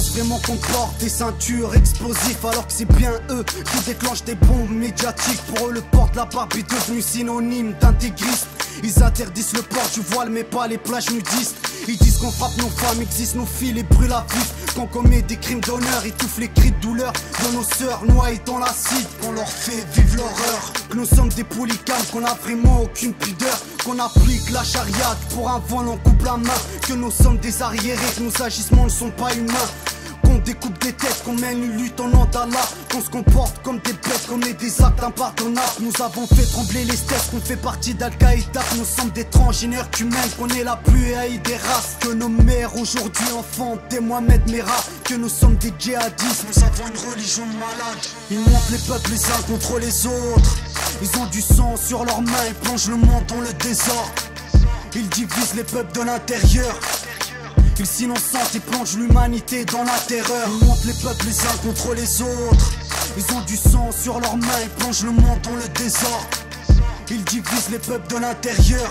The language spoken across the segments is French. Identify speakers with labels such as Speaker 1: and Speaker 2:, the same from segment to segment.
Speaker 1: pensent vraiment qu'on porte des ceintures explosives, alors que c'est bien eux qui déclenchent des bombes médiatiques. Pour eux le porte-la-barbe est devenu synonyme d'intégrisme. Ils interdisent le port du voile mais pas les plages nudistes. Ils disent qu'on frappe nos femmes, existe nos filles et brûle à vif, qu'on commet des crimes d'honneur, étouffe les cris de douleur de nos sœurs noyées dans l'acide, qu'on leur fait vivre l'horreur. Que nous sommes des polygames, qu'on a vraiment aucune pudeur, qu'on applique la charia, pour un vol on coupe la main, que nous sommes des arriérés, que nos agissements ne sont pas humains. Qu'on découpe des têtes, qu'on mène une lutte en nom d'Allah, qu'on se comporte comme des bêtes, qu'on ait des actes impardonnables. Nous avons fait trembler les stèles, qu'on fait partie d'Al-Qaïda, que nous sommes des transgénères humains, qu'on est la plus haïe des races. Que nos mères aujourd'hui enfantent des Mohamed Merah, que nous sommes des djihadistes, nous avons une religion de malade. Ils montent les peuples les uns contre les autres, ils ont du sang sur leurs mains, ils plongent le monde dans le désordre. Ils divisent les peuples de l'intérieur, ils s'innocentent et plongent l'humanité dans la terreur. Ils montent les peuples les uns contre les autres, ils ont du sang sur leurs mains, ils plongent le monde dans le désordre. Ils divisent les peuples de l'intérieur,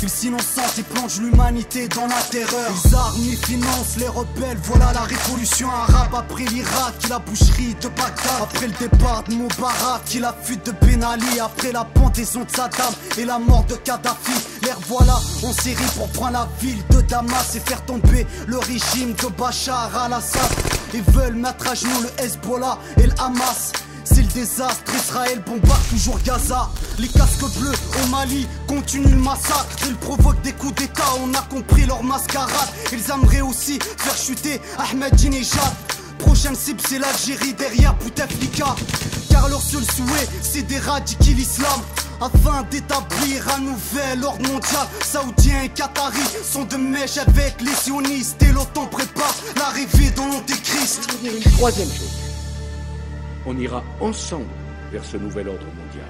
Speaker 1: ils s'innocentent et plongent l'humanité dans la terreur. Ils arment, ils financent les rebelles, voilà la révolution arabe. Après l'Irak et la boucherie de Bagdad, après le départ de Moubarak et la fuite de Ben Ali, après la pendaison de Saddam et la mort de Kadhafi. Les voilà en série pour prendre la ville de Damas et faire tomber le régime de Bachar al-Assad. Ils veulent mettre à genoux le Hezbollah et le Hamas. C'est le désastre, Israël bombarde toujours Gaza. Les casques bleus au Mali continuent le massacre. Ils provoquent des coups d'état, on a compris leur mascarade. Ils aimeraient aussi faire chuter Ahmadinejad. Prochaine cible c'est l'Algérie derrière Bouteflika, car leur seul souhait c'est d'éradiquer l'islam, afin d'établir un nouvel ordre mondial. Saoudiens et Qataris sont de mèche avec les sionistes, et l'OTAN prépare l'arrivée dans l'Antéchrist.
Speaker 2: Une troisième chose, on ira ensemble vers ce nouvel ordre mondial.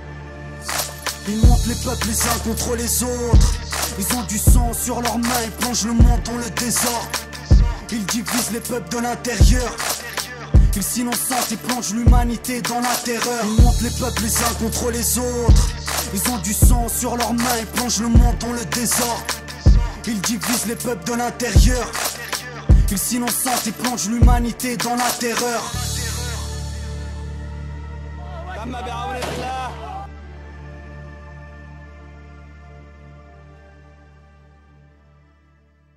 Speaker 1: Ils montent les peuples les uns contre les autres, ils ont du sang sur leurs mains, ils plongent le monde dans le désordre. Ils divisent les peuples de l'intérieur, ils s'innocentent et plongent l'humanité dans la terreur. Ils montent les peuples les uns contre les autres, ils ont du sang sur leurs mains, ils plongent le monde dans le désordre. Ils divisent les peuples de l'intérieur, ils s'innocentent et plongent l'humanité dans la terreur.